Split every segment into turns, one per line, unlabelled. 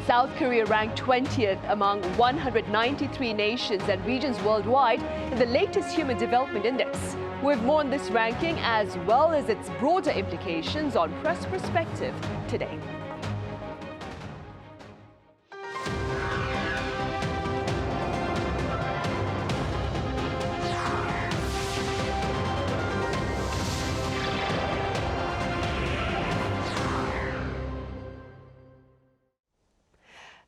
South Korea ranked 20th among 193 nations and regions worldwide in the latest Human Development Index. We have more on this ranking as well as its broader implications on Press Perspective today.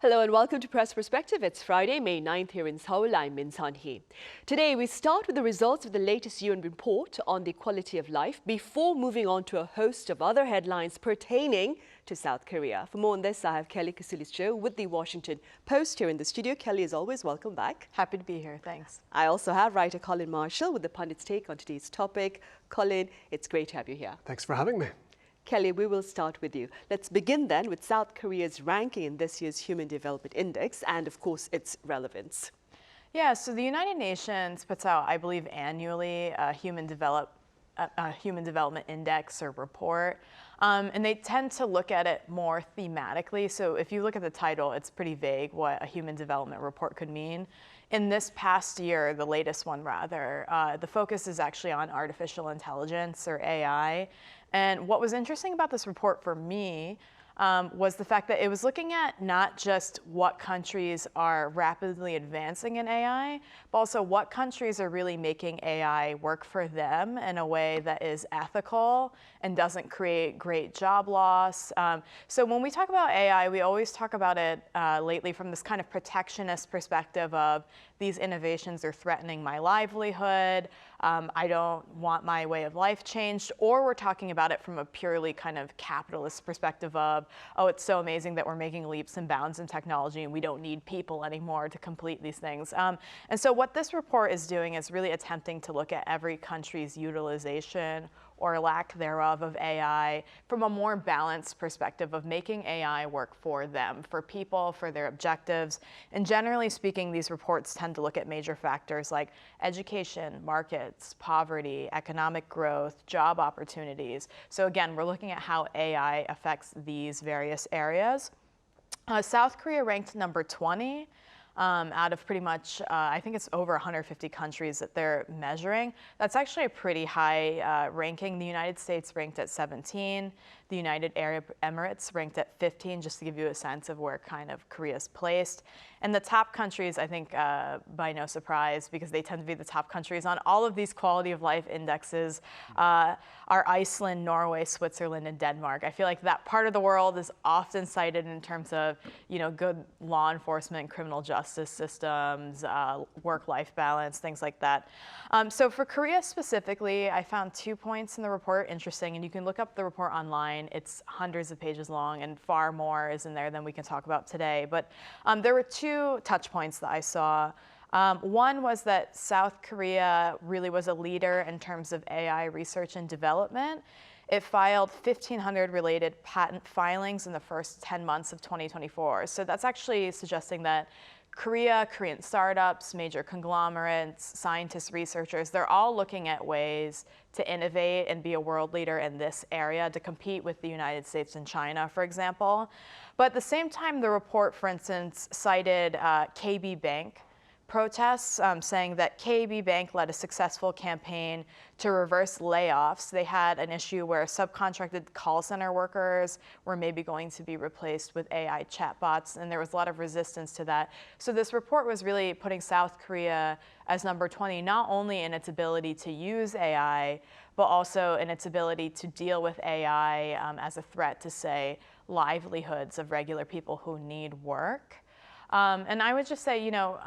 Hello and welcome to Press Perspective. It's Friday, May 9th here in Seoul. I'm Min Sun-hee. Today we start with the results of the latest UN report on the quality of life before moving on to a host of other headlines pertaining to South Korea. For more on this, I have Kelly Kasulis Cho with the Washington Post here in the studio. Kelly, as always, welcome back.
Happy to be here, thanks.
I also have writer Colin Marshall with the pundit's take on today's topic. Colin, it's great to have you here.
Thanks for having me.
Kelly, we will start with you. Let's begin then with South Korea's ranking in this year's Human Development Index and, of course, its relevance.
Yeah, so the United Nations puts out, I believe, annually a Human Development Index or report. And they tend to look at it more thematically. So if you look at the title, it's pretty vague what a human development report could mean. In this past year, the latest one rather, the focus is actually on artificial intelligence or AI. And what was interesting about this report for me was the fact that it was looking at not just what countries are rapidly advancing in AI, but also what countries are really making AI work for them in a way that is ethical and doesn't create great job loss. So when we talk about AI, we always talk about it lately from this kind of protectionist perspective of these innovations are threatening my livelihood, I don't want my way of life changed, or we're talking about it from a purely kind of capitalist perspective of, oh, it's so amazing that we're making leaps and bounds in technology and we don't need people anymore to complete these things. And so what this report is doing is really attempting to look at every country's utilization or lack thereof of AI from a more balanced perspective of making AI work for them, for people, for their objectives. And generally speaking, these reports tend to look at major factors like education, markets, poverty, economic growth, job opportunities. So again, we're looking at how AI affects these various areas. South Korea ranked number 20. Out of pretty much, I think it's over 150 countries that they're measuring. That's actually a pretty high ranking. The United States ranked at 17. The United Arab Emirates ranked at 15, just to give you a sense of where kind of Korea's placed. And the top countries, I think, by no surprise, because they tend to be the top countries on all of these quality of life indexes, are Iceland, Norway, Switzerland, and Denmark. I feel like that part of the world is often cited in terms of, you know, good law enforcement, criminal justice systems, work-life balance, things like that. So for Korea specifically, I found 2 points in the report interesting, and you can look up the report online. It's hundreds of pages long, and far more is in there than we can talk about today. But there were 2 touch points that I saw. One was that South Korea really was a leader in terms of AI research and development. It filed 1,500 related patent filings in the first 10 months of 2024. So that's actually suggesting that Korean startups, major conglomerates, scientists, researchers, they're all looking at ways to innovate and be a world leader in this area to compete with the United States and China, for example. But at the same time, the report, for instance, cited KB Bank protests, saying that KB Bank led a successful campaign to reverse layoffs. They had an issue where subcontracted call center workers were maybe going to be replaced with AI chatbots, and there was a lot of resistance to that. So this report was really putting South Korea as number 20, not only in its ability to use AI, but also in its ability to deal with AI as a threat to, say, livelihoods of regular people who need work. And I would just say, you know,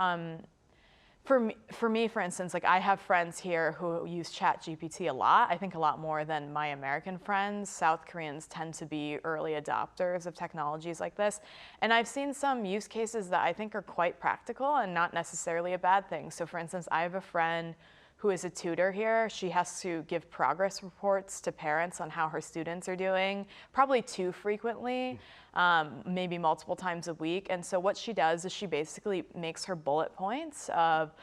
for me, for instance, like I have friends here who use ChatGPT a lot. I think a lot more than my American friends. South Koreans tend to be early adopters of technologies like this. And I've seen some use cases that I think are quite practical and not necessarily a bad thing. So for instance, I have a friend who is a tutor here. She has to give progress reports to parents on how her students are doing, probably too frequently, maybe multiple times a week. And so what she does is she basically makes her bullet points of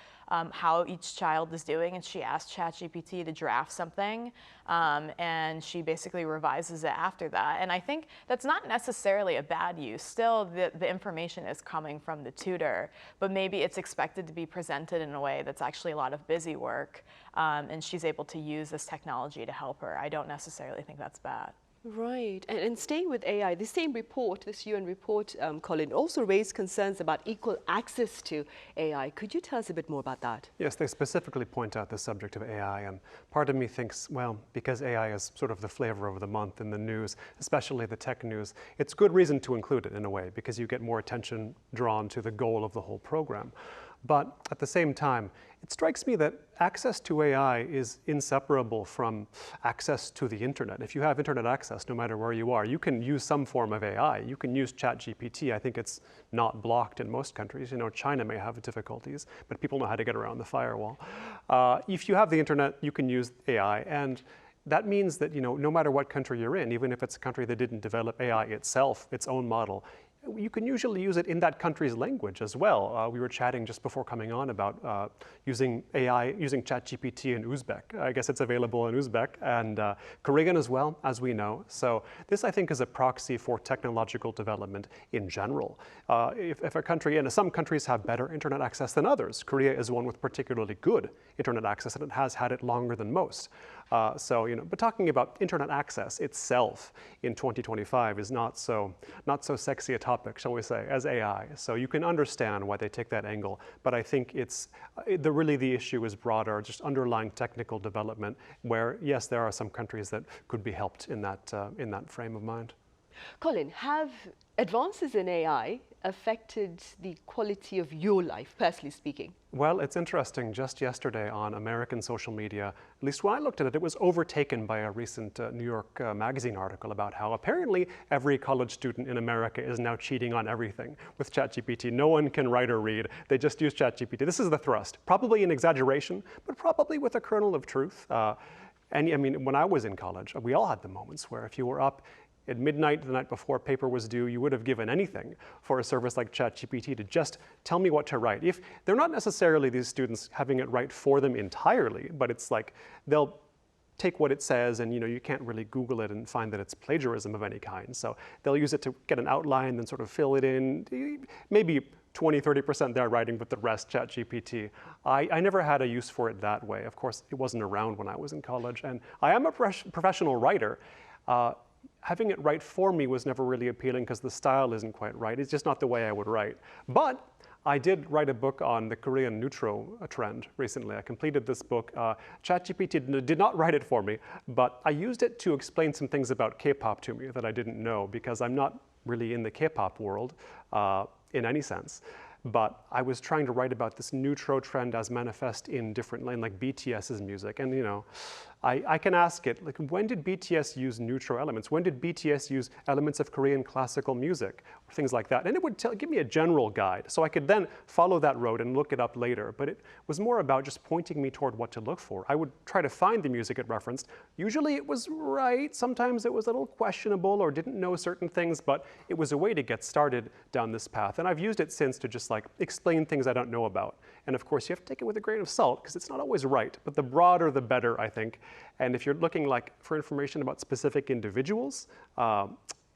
how each child is doing, and she asks ChatGPT to draft something, and she basically revises it after that. And I think that's not necessarily a bad use. Still, the information is coming from the tutor, but maybe it's expected to be presented in a way that's actually a lot of busy work, and she's able to use this technology to help her. I don't necessarily think that's bad.
Right. And staying with AI, the same report, this UN report, Colin, also raised concerns about equal access to AI. Could you tell us a bit more about that?
Yes, they specifically point out the subject of AI, and part of me thinks, well, because AI is sort of the flavor of the month in the news, especially the tech news, it's good reason to include it in a way, because you get more attention drawn to the goal of the whole program. But at the same time, it strikes me that access to AI is inseparable from access to the internet. If you have internet access, no matter where you are, you can use some form of AI. You can use ChatGPT. I think it's not blocked in most countries. You know, China may have difficulties, but people know how to get around the firewall. If you have the internet, you can use AI. And that means that, you know, no matter what country you're in, even if it's a country that didn't develop AI itself, its own model, you can usually use it in that country's language as well. We were chatting just before coming on about using AI, using ChatGPT in Uzbek. I guess it's available in Uzbek and Korean as well, as we know. So this, I think, is a proxy for technological development in general. If a country, and some countries have better internet access than others. Korea is one with particularly good internet access, and it has had it longer than most. So, you know, but talking about internet access itself in 2025 is not so sexy a topic, shall we say, as AI. So you can understand why they take that angle, but I think it's really the issue is broader, just underlying technical development, where yes, there are some countries that could be helped in that frame of mind.
Colin, have advances in AI affected the quality of your life, personally speaking?
Well, it's interesting. Just yesterday on American social media, at least when I looked at it, it was overtaken by a recent New York Magazine article about how apparently every college student in America is now cheating on everything with ChatGPT. No one can write or read. They just use ChatGPT. This is the thrust. Probably an exaggeration, but probably with a kernel of truth. And I mean, when I was in college, we all had the moments where if you were up at midnight the night before paper was due, you would have given anything for a service like ChatGPT to just tell me what to write. If they're not necessarily these students having it write for them entirely, but it's like they'll take what it says and, you know, you can't really Google it and find that it's plagiarism of any kind. So they'll use it to get an outline and sort of fill it in, maybe 20-30% their writing, but the rest ChatGPT. I never had a use for it that way. Of course, it wasn't around when I was in college, and I am a professional writer. Having it write for me was never really appealing because the style isn't quite right. It's just not the way I would write. But I did write a book on the Korean neutro trend recently. I completed this book. ChatGPT did not write it for me, but I used it to explain some things about K-pop to me that I didn't know because I'm not really in the K-pop world in any sense. But I was trying to write about this neutro trend as manifest in different like BTS's music. And, you know, I can ask it, like, when did BTS use neutro elements? When did BTS use elements of Korean classical music? Or things like that. And it would give me a general guide. So I could then follow that road and look it up later. But it was more about just pointing me toward what to look for. I would try to find the music it referenced. Usually it was right. Sometimes it was a little questionable or didn't know certain things. But it was a way to get started down this path. And I've used it since to just like explain things I don't know about. And of course, you have to take it with a grain of salt because it's not always right. But the broader, the better, I think. And if you're looking like for information about specific individuals,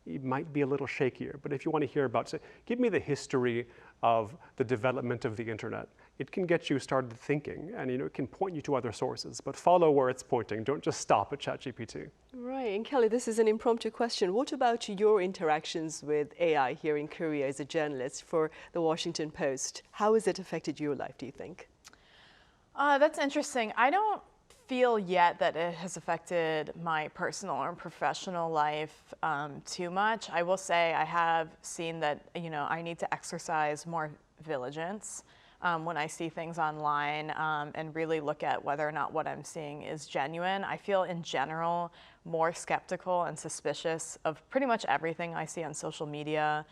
it might be a little shakier. But if you want to hear about, say, give me the history of the development of the internet, it can get you started thinking, and, you know, it can point you to other sources. But follow where it's pointing. Don't just stop at ChatGPT.
Right. And Kelly, this is an impromptu question. What about your interactions with AI here in Korea as a journalist for the Washington Post? How has it affected your life, do you think?
That's interesting. I don't feel yet that it has affected my personal or professional life too much. I will say I have seen that, you know, I need to exercise more vigilance when I see things online and really look at whether or not what I'm seeing is genuine. I feel in general more skeptical and suspicious of pretty much everything I see on social media,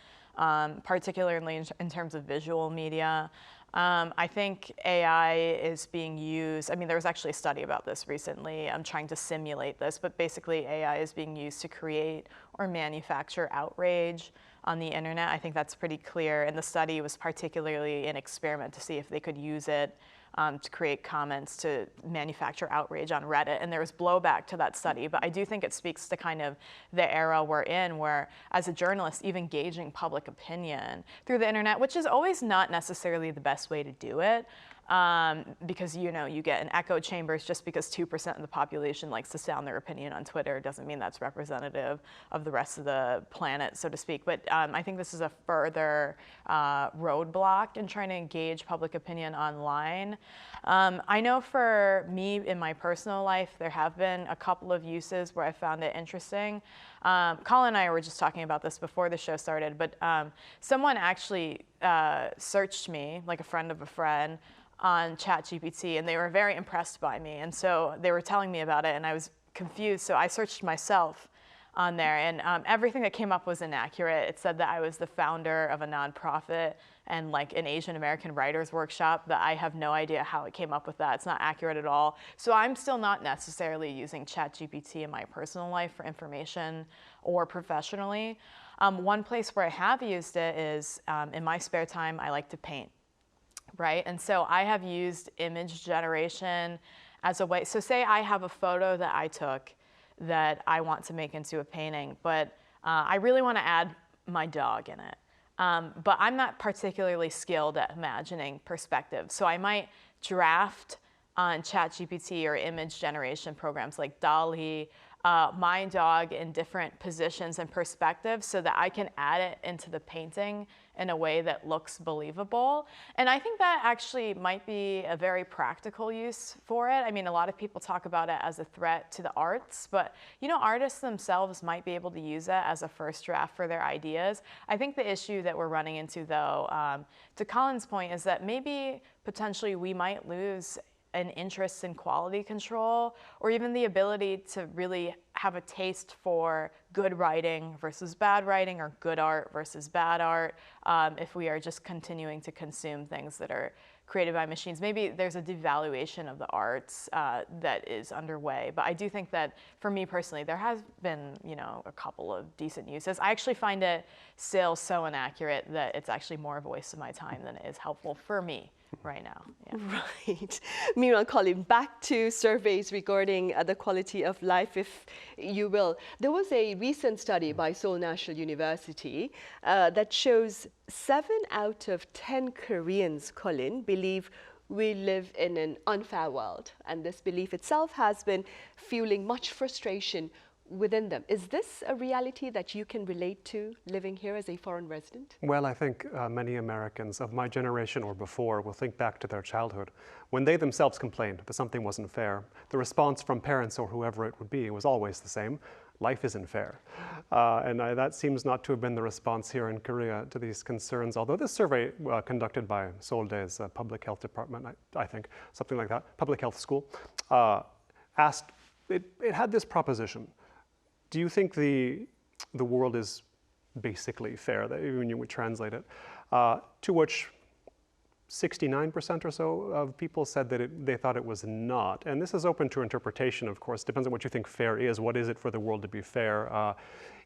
particularly in terms of visual media. I think AI is being used, I mean, there was actually a study about this recently. I'm trying to simulate this, but basically AI is being used to create or manufacture outrage on the internet. I think that's pretty clear. And the study was particularly an experiment to see if they could use it to create comments to manufacture outrage on Reddit. And there was blowback to that study. But I do think it speaks to kind of the era we're in, where as a journalist, even gauging public opinion through the internet, which is always not necessarily the best way to do it. Because you get an echo chambers. Just because 2% of the population likes to sound their opinion on Twitter doesn't mean that's representative of the rest of the planet, so to speak. But I think this is a further roadblock in trying to engage public opinion online. I know for me in my personal life, there have been a couple of uses where I found it interesting. Colin and I were just talking about this before the show started, but someone actually searched me, like a friend of a friend, on ChatGPT, and they were very impressed by me. And so they were telling me about it, and I was confused. So I searched myself on there, and everything that came up was inaccurate. It said that I was the founder of a nonprofit and like an Asian American writers workshop. That I have no idea how it came up with that. It's not accurate at all. So I'm still not necessarily using ChatGPT in my personal life for information or professionally. One place where I have used it is in my spare time, I like to paint. Right, and so I have used image generation as a way. So say I have a photo that I took that I want to make into a painting, but I really want to add my dog in it. But I'm not particularly skilled at imagining perspective. So I might draft on ChatGPT or image generation programs like DALL-E, my dog in different positions and perspectives so that I can add it into the painting in a way that looks believable. And I think that actually might be a very practical use for it. I mean, a lot of people talk about it as a threat to the arts, but artists themselves might be able to use it as a first draft for their ideas. I think the issue that we're running into, though, to Colin's point, is that maybe potentially we might lose an interest in quality control, or even the ability to really have a taste for good writing versus bad writing, or good art versus bad art, if we are just continuing to consume things that are created by machines. Maybe there's a devaluation of the arts that is underway. But I do think that for me personally, there has been, a couple of decent uses. I actually find it still so inaccurate that it's actually more of a waste of my time than it is helpful for me right now. Yeah.
Right. Meanwhile, Colin, back to surveys regarding the quality of life, if you will. There was a recent study by Seoul National University that shows 7 out of 10 Koreans, Colin, believe we live in an unfair world. And this belief itself has been fueling much frustration within them. Is this a reality that you can relate to living here as a foreign resident?
Well, I think many Americans of my generation or before will think back to their childhood. When they themselves complained that something wasn't fair, the response from parents or whoever it would be was always the same: life isn't fair. That seems not to have been the response here in Korea to these concerns, although this survey conducted by Seoul's public health department, I think, something like that, public health school, asked, it had this proposition: do you think the world is basically fair, that when you would translate it? To which 69% or so of people said that they thought it was not. And this is open to interpretation, of course. Depends on what you think fair is. What is it for the world to be fair?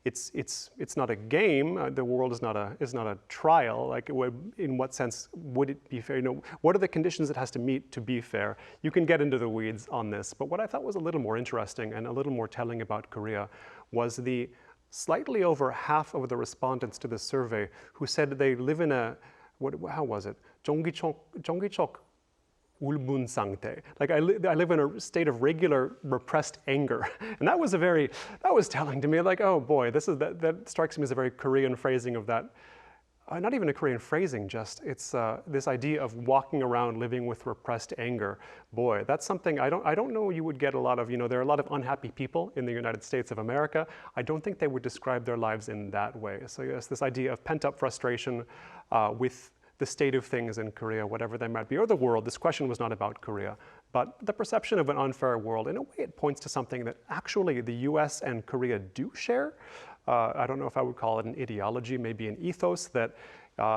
It's not a game. The world is not a trial. Like, in what sense would it be fair? What are the conditions it has to meet to be fair? You can get into the weeds on this. But what I thought was a little more interesting and a little more telling about Korea was the slightly over half of the respondents to this survey who said they live in a, how was it? 정기적 울분 상태. Like, I live in a state of regular repressed anger. And that was telling to me, like, oh boy, that strikes me as a very Korean phrasing of that. Not even a Korean phrasing, just it's this idea of walking around living with repressed anger. Boy, that's something I don't know you would get a lot of. There are a lot of unhappy people in the United States of America. I don't think they would describe their lives in that way. So yes, this idea of pent-up frustration with the state of things in Korea, whatever they might be, or the world. This question was not about Korea, but the perception of an unfair world. In a way, it points to something that actually the US and Korea do share. I don't know if I would call it an ideology, maybe an ethos, that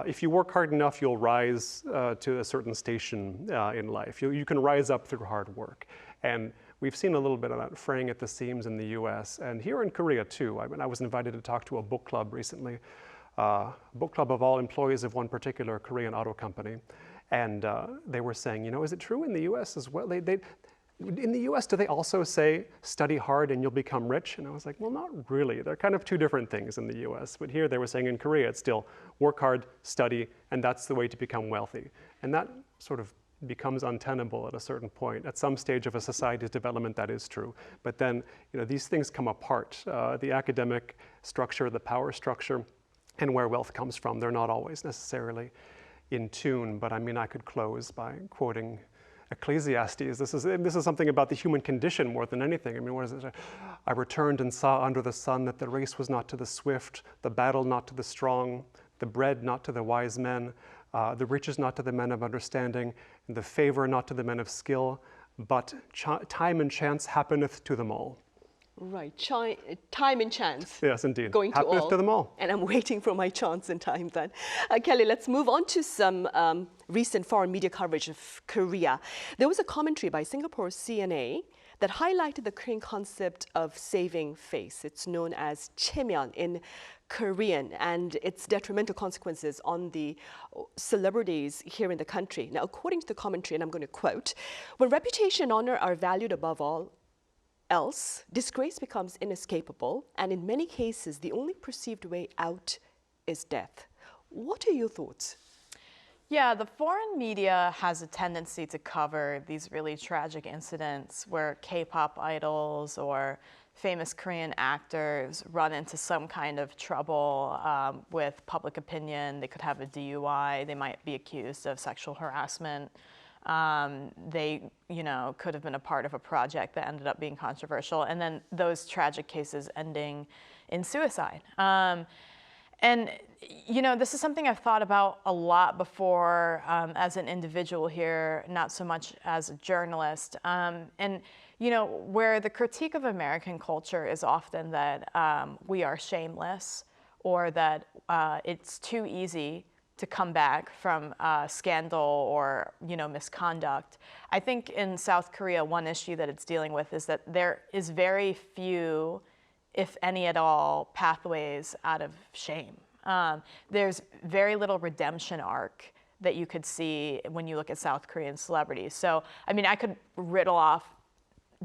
if you work hard enough, you'll rise to a certain station in life. You can rise up through hard work. And we've seen a little bit of that fraying at the seams in the US and here in Korea too. I was invited to talk to a book club recently, book club of all employees of one particular Korean auto company. And they were saying, you know, is it true in the US as well? In the US, do they also say, study hard and you'll become rich? And I was like, well, not really. They're kind of two different things in the US. But here they were saying in Korea, it's still work hard, study, and that's the way to become wealthy. And that sort of becomes untenable at a certain point. At some stage of a society's development, that is true. But then, you know, these things come apart. The academic structure, the power structure, and where wealth comes from, they're not always necessarily in tune. But I mean, I could close by quoting Ecclesiastes. This is something about the human condition more than anything. I mean, what is it? I returned and saw under the sun that the race was not to the swift, the battle not to the strong, the bread not to the wise men, the riches not to the men of understanding, and the favor not to the men of skill, but time and chance happeneth to them all.
Right, time and chance.
Yes, indeed.
Going to
happeneth
all.
to them all.
And I'm waiting for my chance and time then. Kelly, let's move on to some recent foreign media coverage of Korea. There was a commentary by Singapore's CNA that highlighted the Korean concept of saving face. It's known as Chemyeon in Korean, and its detrimental consequences on the celebrities here in the country. Now, according to the commentary, and I'm going to quote, when reputation and honor are valued above all else, disgrace becomes inescapable, and in many cases, the only perceived way out is death. What are your thoughts?
Yeah, the foreign media has a tendency to cover these really tragic incidents where K-pop idols or famous Korean actors run into some kind of trouble with public opinion. They could have a DUI, they might be accused of sexual harassment. They, you know, could have been a part of a project that ended up being controversial, and then those tragic cases ending in suicide. And, you know, this is something I've thought about a lot before as an individual here, not so much as a journalist. And, you know, where the critique of American culture is often that we are shameless, or that it's too easy to come back from scandal or, you know, misconduct. I think in South Korea, one issue that it's dealing with is that there is very few, if any at all, pathways out of shame. There's very little redemption arc that you could see when you look at South Korean celebrities. So, I mean, I could riddle off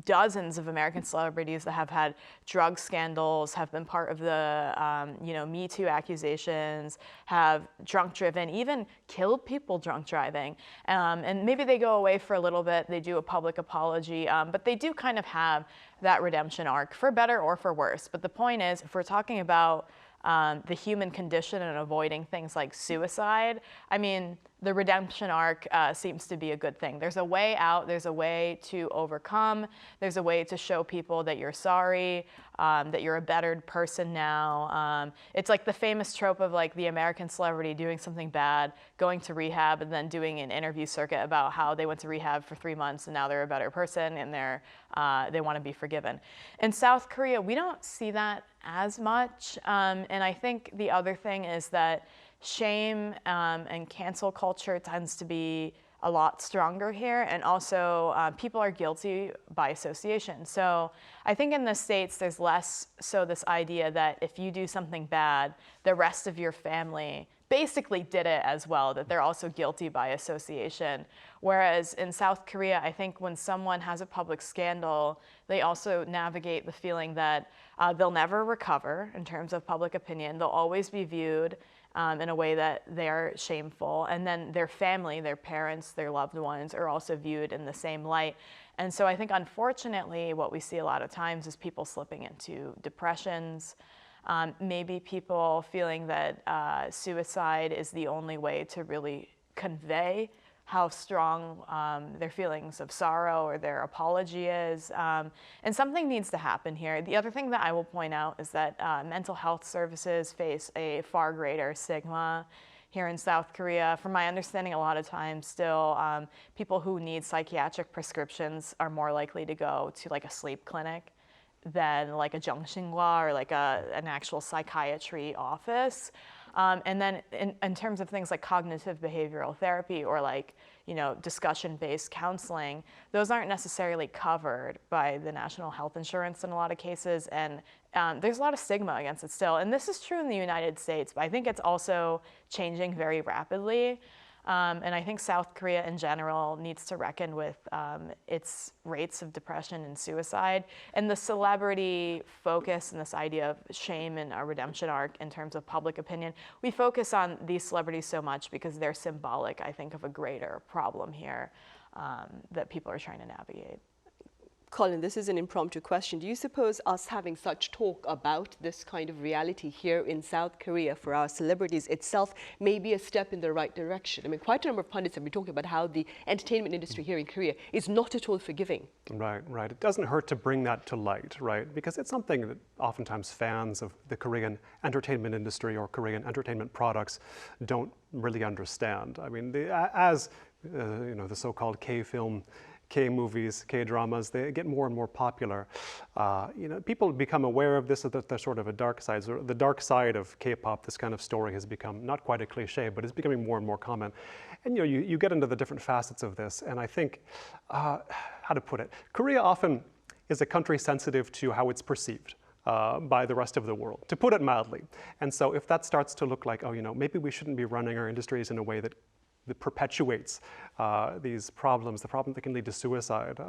dozens of American celebrities that have had drug scandals, have been part of the you know, Me Too accusations, have drunk driven, even killed people drunk driving. And maybe they go away for a little bit, they do a public apology, but they do kind of have that redemption arc, for better or for worse. But the point is, if we're talking about the human condition and avoiding things like suicide, I mean, the redemption arc seems to be a good thing. There's a way out, there's a way to overcome, there's a way to show people that you're sorry, that you're a bettered person now. It's like the famous trope of like the American celebrity doing something bad, going to rehab, and then doing an interview circuit about how they went to rehab for 3 months and now they're a better person and they want to be forgiven. In South Korea, we don't see that as much. And I think the other thing is that shame and cancel culture tends to be a lot stronger here, and also people are guilty by association. So I think in the States there's less so this idea that if you do something bad, the rest of your family basically did it as well, that they're also guilty by association. Whereas in South Korea, I think when someone has a public scandal, they also navigate the feeling that they'll never recover in terms of public opinion. They'll always be viewed in a way that they're shameful. And then their family, their parents, their loved ones are also viewed in the same light. And so I think, unfortunately, what we see a lot of times is people slipping into depressions, maybe people feeling that suicide is the only way to really convey how strong their feelings of sorrow or their apology is. And something needs to happen here. The other thing that I will point out is that mental health services face a far greater stigma here in South Korea. From my understanding, a lot of times still people who need psychiatric prescriptions are more likely to go to like a sleep clinic than like a 정신과 or like an actual psychiatry office. And then in terms of things like cognitive behavioral therapy or like, you know, discussion-based counseling, those aren't necessarily covered by the national health insurance in a lot of cases. And there's a lot of stigma against it still. And this is true in the United States, but I think it's also changing very rapidly. And I think South Korea in general needs to reckon with its rates of depression and suicide. And the celebrity focus and this idea of shame and a redemption arc in terms of public opinion, we focus on these celebrities so much because they're symbolic, I think, of a greater problem here that people are trying to navigate.
Colin, this is an impromptu question. Do you suppose us having such talk about this kind of reality here in South Korea for our celebrities itself may be a step in the right direction? I mean, quite a number of pundits have been talking about how the entertainment industry here in Korea is not at all forgiving.
Right, right. It doesn't hurt to bring that to light, right? Because it's something that oftentimes fans of the Korean entertainment industry or Korean entertainment products don't really understand. I mean, as the so-called K-film, K-movies, K-dramas, they get more and more popular. People become aware of this, that there's sort of a dark side. So the dark side of K-pop, this kind of story has become not quite a cliche, but it's becoming more and more common. And you get into the different facets of this, and I think, how to put it, Korea often is a country sensitive to how it's perceived by the rest of the world, to put it mildly. And so if that starts to look like, maybe we shouldn't be running our industries in a way that perpetuates these problems, the problem that can lead to suicide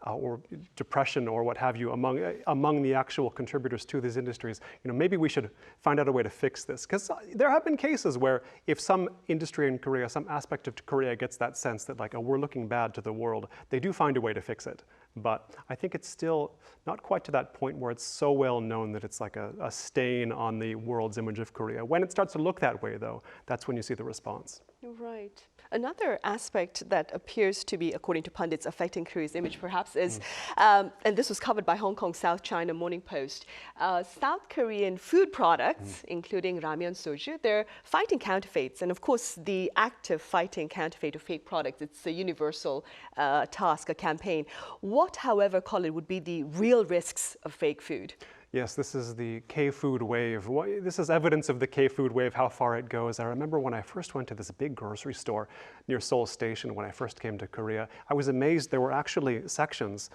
or depression or what have you among the actual contributors to these industries. Maybe we should find out a way to fix this, because there have been cases where if some industry in Korea, some aspect of Korea gets that sense that like, we're looking bad to the world, they do find a way to fix it. But I think it's still not quite to that point where it's so well known that it's like a stain on the world's image of Korea. When it starts to look that way, though, that's when you see the response.
Right. Another aspect that appears to be, according to pundits, affecting Korea's image perhaps is, and this was covered by Hong Kong South China Morning Post, South Korean food products, including Ramyeon, Soju, they're fighting counterfeits. And of course, the act of fighting counterfeit or fake products, it's a universal task, a campaign. What, however, Colin, would be the real risks of fake food?
Yes, this is the K-food wave. This is evidence of the K-food wave, how far it goes. I remember when I first went to this big grocery store near Seoul Station when I first came to Korea, I was amazed there were actually sections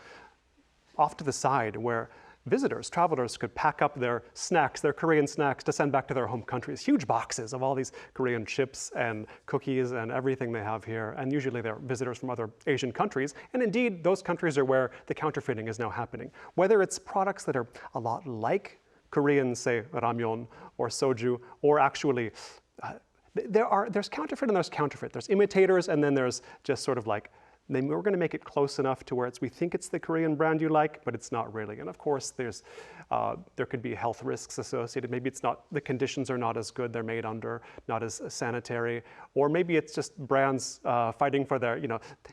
off to the side where visitors, travelers could pack up their snacks, their Korean snacks, to send back to their home countries. Huge boxes of all these Korean chips and cookies and everything they have here. And usually they're visitors from other Asian countries. And indeed, those countries are where the counterfeiting is now happening. Whether it's products that are a lot like Korean, say, Ramyeon or Soju, or actually, there's counterfeit and there's counterfeit. There's imitators, and then there's just sort of like, then we're going to make it close enough to where we think it's the Korean brand you like, but it's not really. And of course, there could be health risks associated. Maybe it's not, the conditions are not as good they're made under, not as sanitary, or maybe it's just brands fighting for their,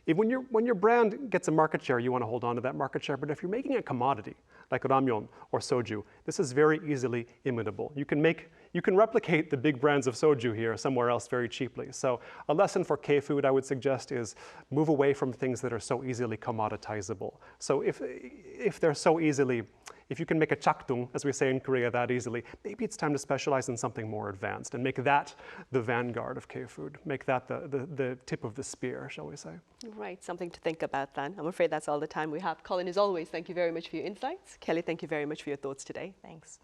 when your brand gets a market share, you want to hold on to that market share. But if you're making a commodity like Ramyeon or Soju, this is very easily imitable. You can replicate the big brands of Soju here somewhere else very cheaply. So a lesson for K-food, I would suggest, is move away from things that are so easily commoditizable. So if they're so easily, if you can make a chakdung, as we say in Korea, that easily, maybe it's time to specialize in something more advanced and make that the vanguard of K-food. Make that the tip of the spear, shall we say.
Right, something to think about then. I'm afraid that's all the time we have. Colin, as always, thank you very much for your insights. Kelly, thank you very much for your thoughts today.
Thanks.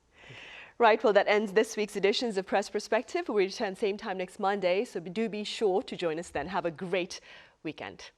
Right, well, that ends this week's editions of Press Perspective. We return same time next Monday, so do be sure to join us then. Have a great weekend.